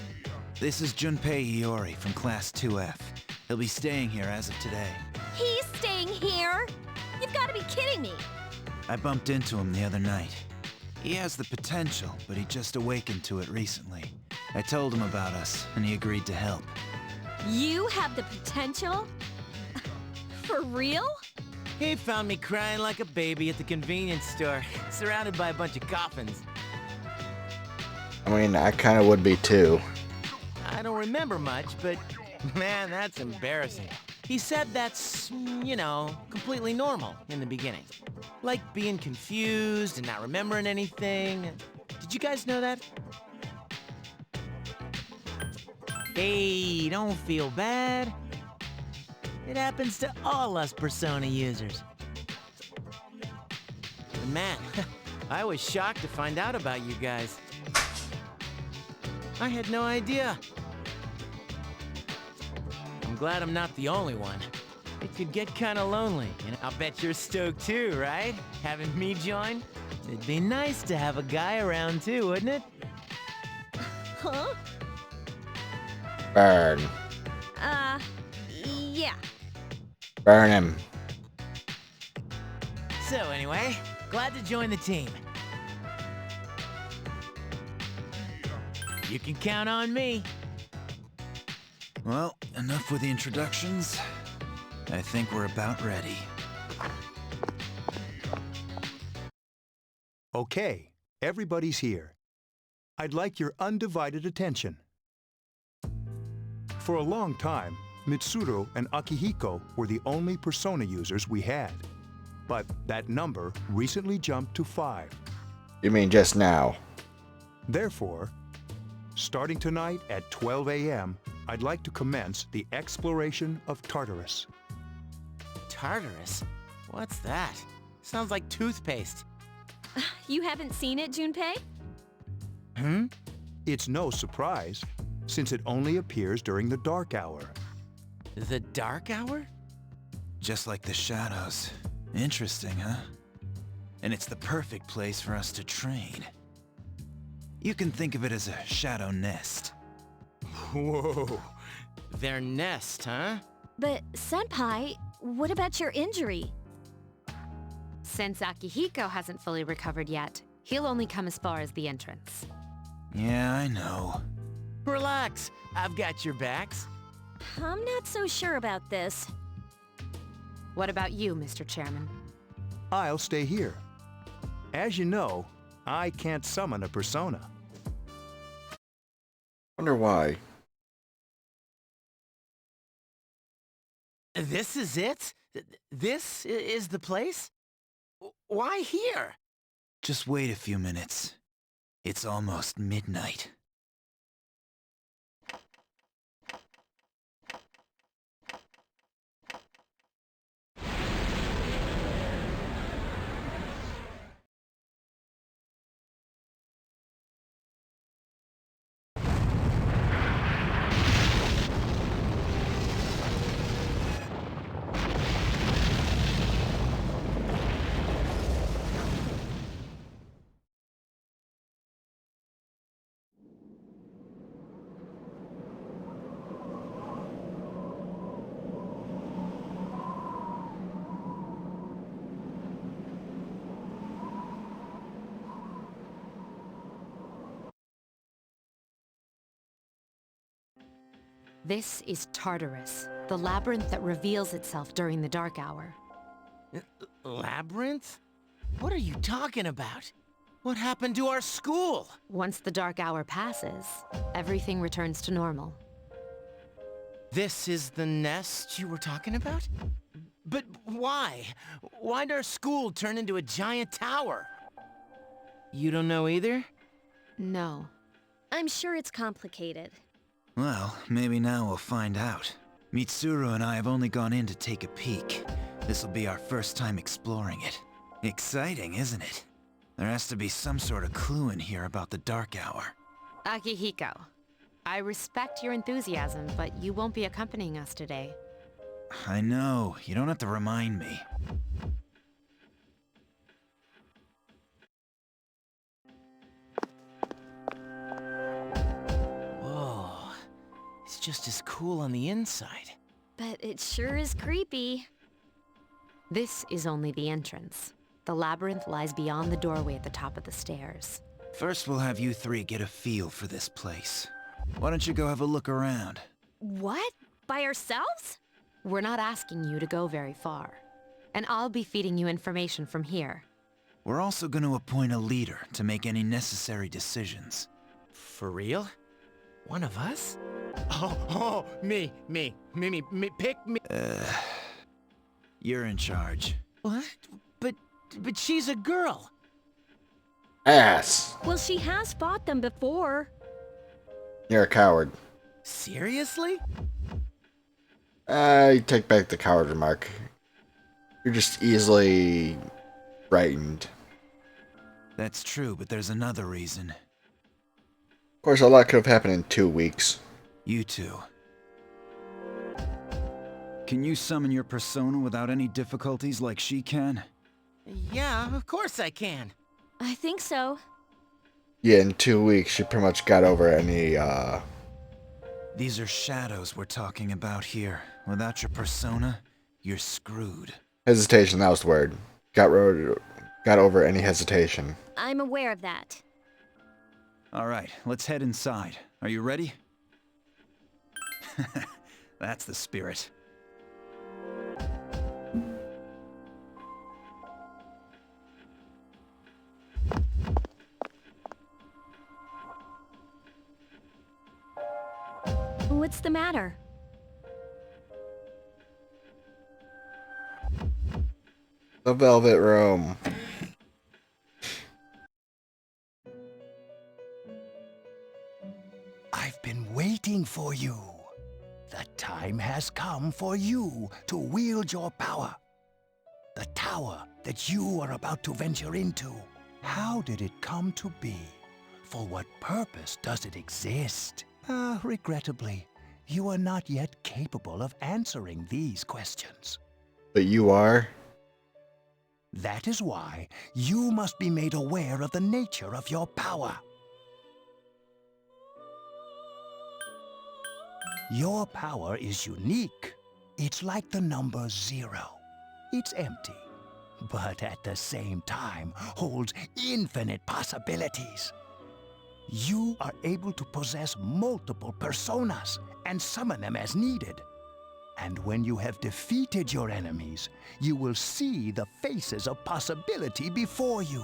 This is Junpei Iori from Class 2F. He'll be staying here as of today. He's staying here? You've got to be kidding me. I bumped into him the other night. He has the potential, but he just awakened to it recently. I told him about us, and he agreed to help. You have the potential? For real? He found me crying like a baby at the convenience store, surrounded by a bunch of coffins. I mean, I kind of would be too. I don't remember much, but man, that's embarrassing. He said that's, you know, completely normal in the beginning. Like being confused and not remembering anything. Did you guys know that? Hey, don't feel bad. It happens to all us Persona users. But man, I was shocked to find out about you guys. I had no idea. I'm glad I'm not the only one. It could get kinda lonely, and I'll bet you're stoked too, right? Having me join? It'd be nice to have a guy around too, wouldn't it? Huh? Burn. Yeah. Burn him. So anyway, glad to join the team. You can count on me. Well, enough with the introductions. I think we're about ready. Okay, everybody's here. I'd like your undivided attention. For a long time, Mitsuru and Akihiko were the only Persona users we had. But that number recently jumped to 5. You mean just now? Therefore, starting tonight at 12 a.m., I'd like to commence the exploration of Tartarus. Tartarus? What's that? Sounds like toothpaste. You haven't seen it, Junpei? Hmm? It's no surprise, since it only appears during the dark hour. The dark hour? Just like the shadows. Interesting, huh? And it's the perfect place for us to train. You can think of it as a shadow nest. Whoa. Their nest, huh? But, Senpai, what about your injury? Since Akihiko hasn't fully recovered yet, he'll only come as far as the entrance. Yeah, I know. Relax, I've got your backs. I'm not so sure about this. What about you, Mr. Chairman? I'll stay here. As you know, I can't summon a persona. Wonder why. This is it? This is the place? Why here? Just wait a few minutes. It's almost midnight. This is Tartarus, the labyrinth that reveals itself during the dark hour. Labyrinth? What are you talking about? What happened to our school? Once the dark hour passes, everything returns to normal. This is the nest you were talking about? But why? Why'd our school turn into a giant tower? You don't know either? No. I'm sure it's complicated. Well, maybe now we'll find out. Mitsuru and I have only gone in to take a peek. This'll be our first time exploring it. Exciting, isn't it? There has to be some sort of clue in here about the dark hour. Akihiko, I respect your enthusiasm, but you won't be accompanying us today. I know, you don't have to remind me. Whoa, it's just as cool on the inside. But it sure is creepy. This is only the entrance. The labyrinth lies beyond the doorway at the top of the stairs. First we'll have you three get a feel for this place. Why don't you go have a look around? What? By ourselves? We're not asking you to go very far. And I'll be feeding you information from here. We're also going to appoint a leader to make any necessary decisions. For real? One of us? Oh, me, pick me. You're in charge. What? But she's a girl. Ass. Well, she has fought them before. You're a coward. Seriously? I take back the coward remark. You're just easily frightened. That's true, but there's another reason. Of course, a lot could have happened in 2 weeks. You two. Can you summon your persona without any difficulties like she can? Yeah, of course I can. I think so. Yeah, in 2 weeks, she pretty much got over any, These are shadows we're talking about here. Without your persona, you're screwed. hesitation, that was the word. Got over any hesitation. I'm aware of that. Alright, let's head inside. Are you ready? That's the spirit. What's the matter? The Velvet Room. I've been waiting for you. The time has come for you to wield your power. The tower that you are about to venture into. How did it come to be? For what purpose does it exist? Regrettably, you are not yet capable of answering these questions. But you are? That is why you must be made aware of the nature of your power. Your power is unique. It's like the number 0. It's empty, but at the same time holds infinite possibilities. You are able to possess multiple personas and summon them as needed. And when you have defeated your enemies, you will see the faces of possibility before you.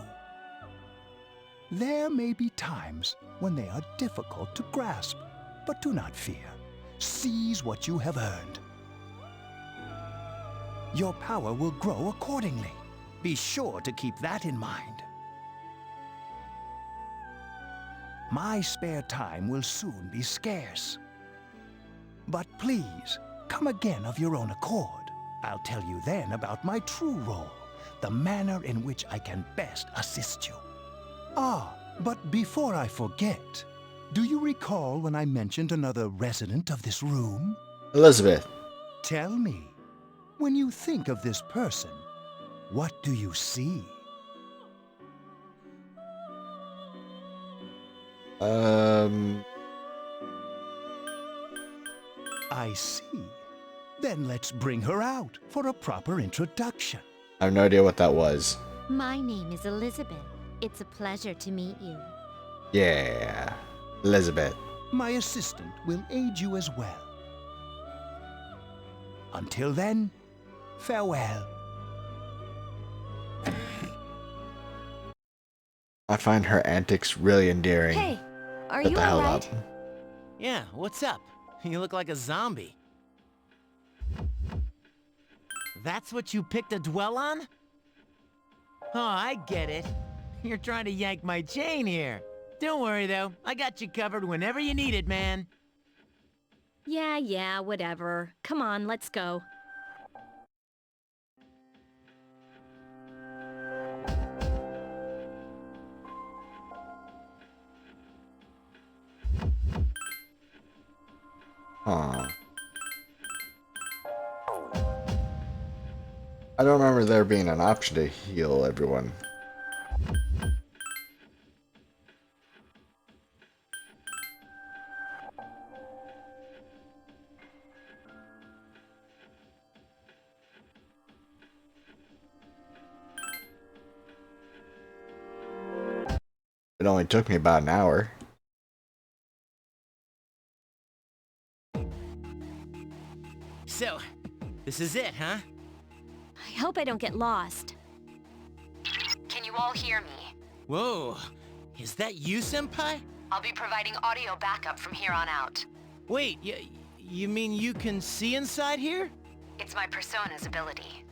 There may be times when they are difficult to grasp, but do not fear. Seize what you have earned. Your power will grow accordingly. Be sure to keep that in mind. My spare time will soon be scarce. But please, come again of your own accord. I'll tell you then about my true role, the manner in which I can best assist you. But before I forget, do you recall when I mentioned another resident of this room? Elizabeth. Tell me, when you think of this person, what do you see? I see. Then let's bring her out for a proper introduction. I have no idea what that was. My name is Elizabeth. It's a pleasure to meet you. Yeah. Elizabeth. My assistant will aid you as well. Until then, farewell. I find her antics really endearing. Hey, are Shut you the hell alright? up. Yeah, what's up? You look like a zombie. That's what you picked to dwell on? Oh, I get it. You're trying to yank my chain here. Don't worry, though. I got you covered whenever you need it, man. Yeah, whatever. Come on, let's go. Aw. I don't remember there being an option to heal everyone. It only took me about an hour. So, this is it, huh? I hope I don't get lost. Can you all hear me? Whoa, is that you, Senpai? I'll be providing audio backup from here on out. Wait, you mean you can see inside here? It's my persona's ability.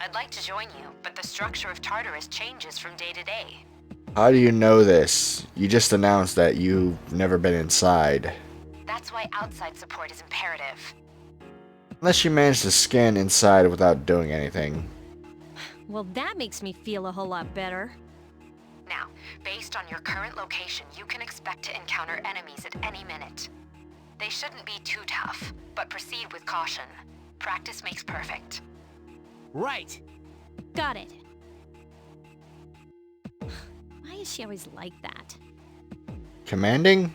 I'd like to join you, but the structure of Tartarus changes from day to day. How do you know this? You just announced that you've never been inside. That's why outside support is imperative. Unless you managed to scan inside without doing anything. Well, that makes me feel a whole lot better. Now, based on your current location, you can expect to encounter enemies at any minute. They shouldn't be too tough, but proceed with caution. Practice makes perfect. Right. Got it. Why is she always like that? Commanding?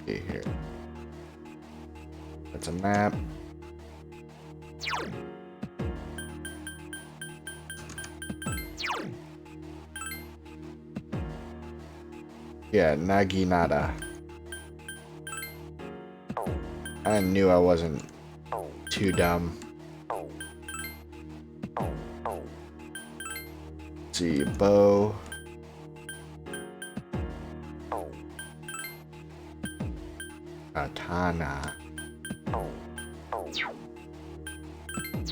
See here. That's a map. Yeah, Naginata. I knew I wasn't too dumb. Let's see, bow. Katana.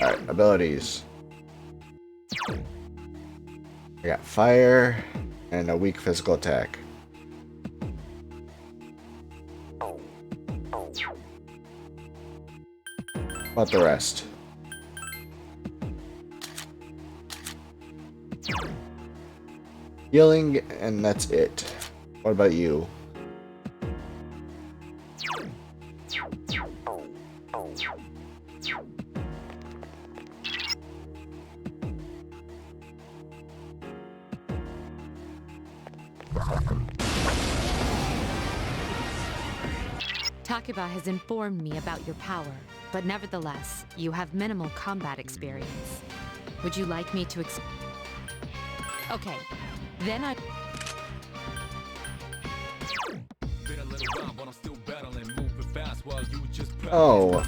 Alright, abilities. I got fire and a weak physical attack. What about the rest? Healing, and that's it. What about you? Takuba has informed me about your power, but nevertheless, you have minimal combat experience. Would you like me to Okay, then I... Oh.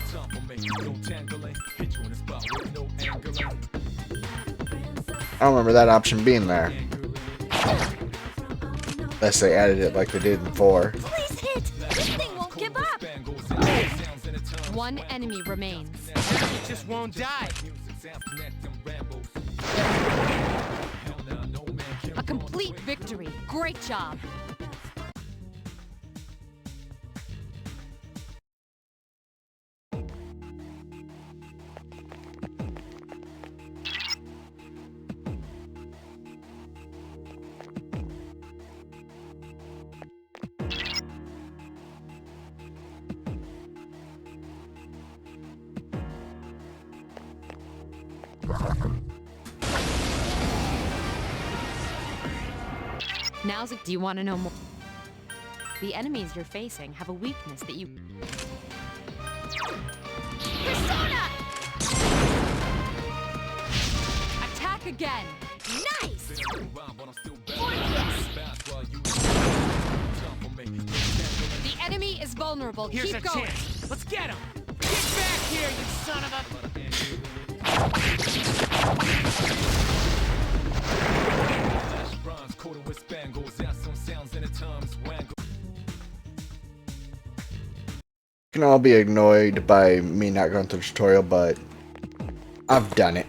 I don't remember that option being there. Unless they added it like they did in 4. Please hit! This thing won't give up! One enemy remains. It just won't die. A complete victory. Great job. Do you want to know more? The enemies you're facing have a weakness that you... Persona! Attack again! The enemy is vulnerable. Here's Keep a going. chance. Let's get him. Get back here, you son of a... You can all be annoyed by me not going through the tutorial, but I've done it.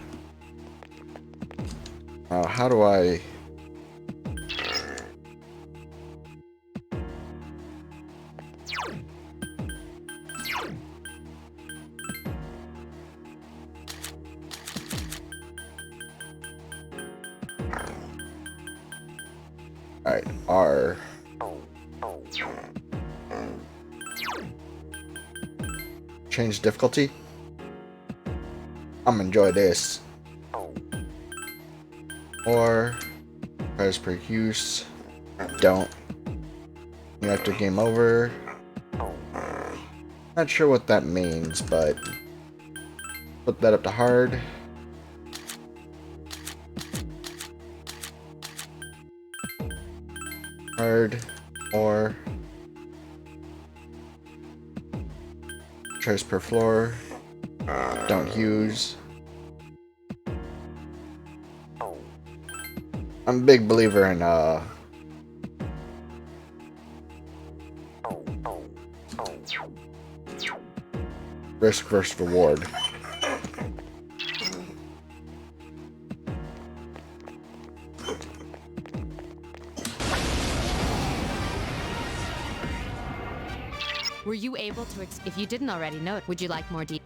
How do I... Alright, R. Change difficulty. I'm gonna enjoy this. Or as per use. Don't. You have to game over. Not sure what that means, but put that up to hard. Hard or choice per floor. Don't use. I'm a big believer in risk versus reward. Were you able to if you didn't already know it, would you like more detail?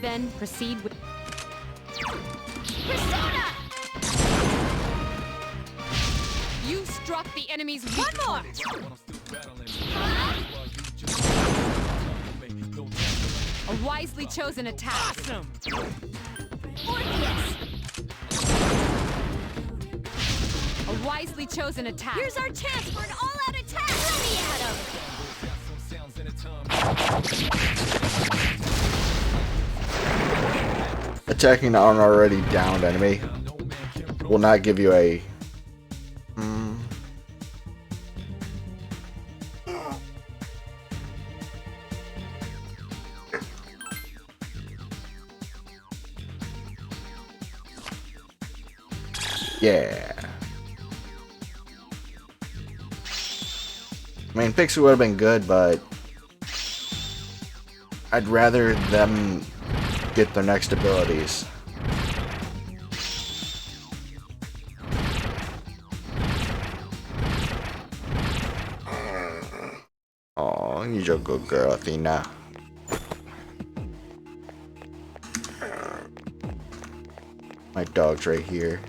Then proceed with Persona! You struck the enemy's one more! A wisely chosen attack. Awesome! A wisely chosen attack. Here's our chance for an all-out attack! Let me at him! Attacking an already downed enemy will not give you a yeah. I mean, Pixie would have been good, but I'd rather them get their next abilities. Oh, you're a good girl, Athena. My dog's right here.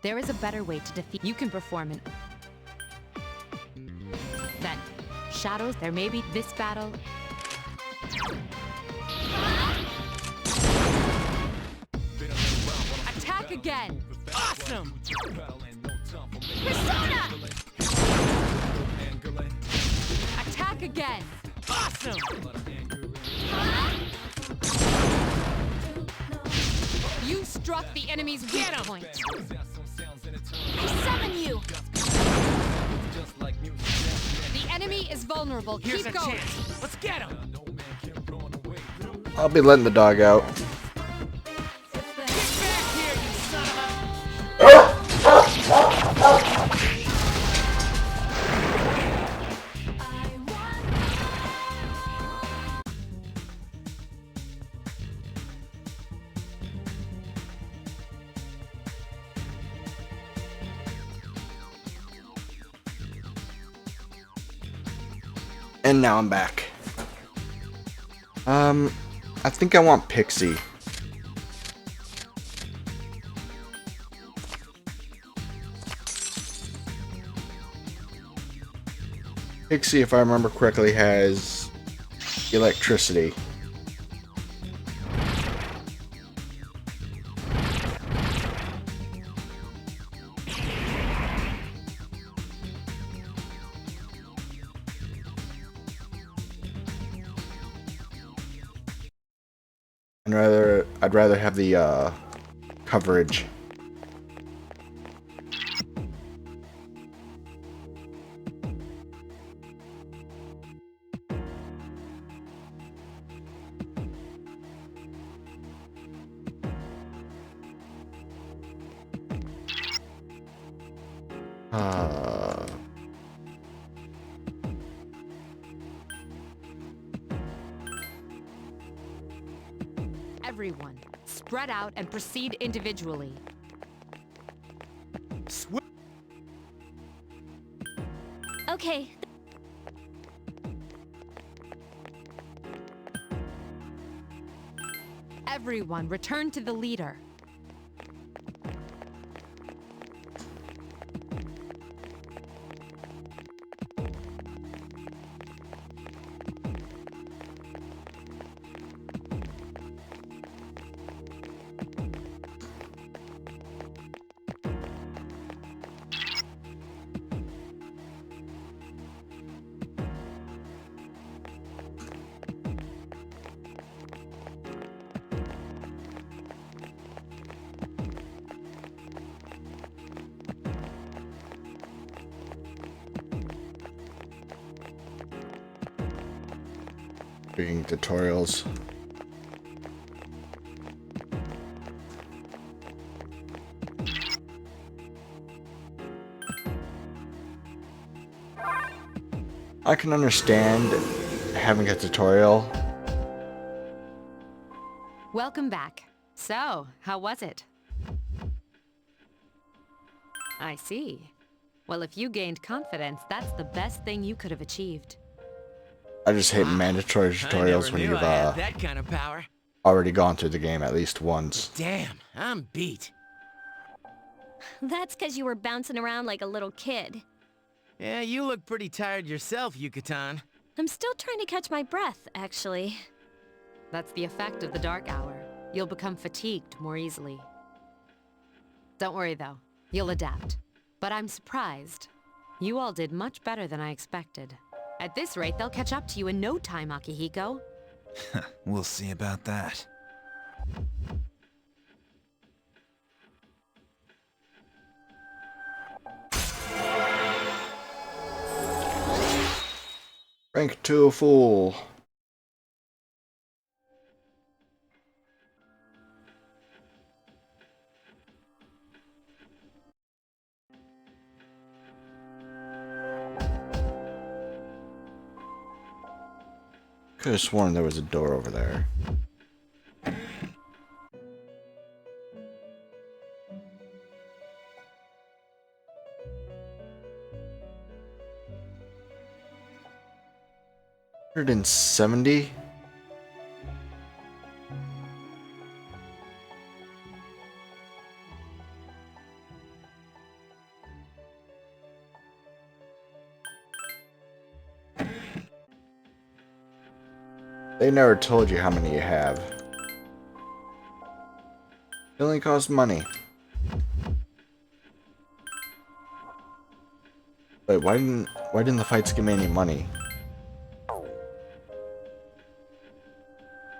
There is a better way to defeat. You can perform it. Then, shadows, there may be this battle. Attack again! Awesome! Persona! Attack again! Awesome! You struck the enemy's weak point. I summon you! The enemy is vulnerable. Here's Keep a going. chance. Let's get him! I'll be letting the dog out. Get back here, you son of a... And now I'm back. I think I want Pixie. Pixie, if I remember correctly, has electricity. I'd rather have the coverage. Everyone, spread out and proceed individually. Okay. Everyone, return to the leader. Being tutorials. I can understand having a tutorial. Welcome back. So, how was it? I see. Well, if you gained confidence, that's the best thing you could have achieved. I just hate mandatory tutorials when you've that kind of power. already gone through the game at least once. Damn, I'm beat. That's because you were bouncing around like a little kid. Yeah, you look pretty tired yourself, Yucatan. I'm still trying to catch my breath, actually. That's the effect of the dark hour. You'll become fatigued more easily. Don't worry, though. You'll adapt. But I'm surprised. You all did much better than I expected. At this rate, they'll catch up to you in no time, Akihiko. We'll see about that. Rank 2 fool. Could have sworn there was a door over there. $170? They never told you how many you have. It only costs money. Wait, why didn't the fights give me any money?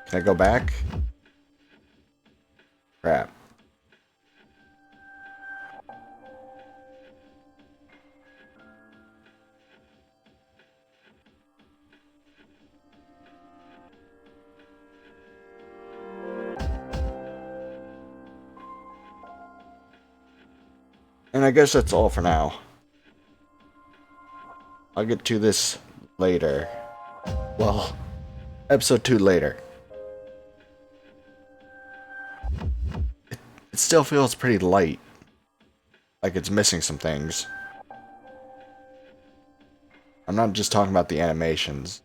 Can I go back? Crap. And I guess that's all for now. I'll get to this later. Well, episode 2 later. It still feels pretty light. Like it's missing some things. I'm not just talking about the animations.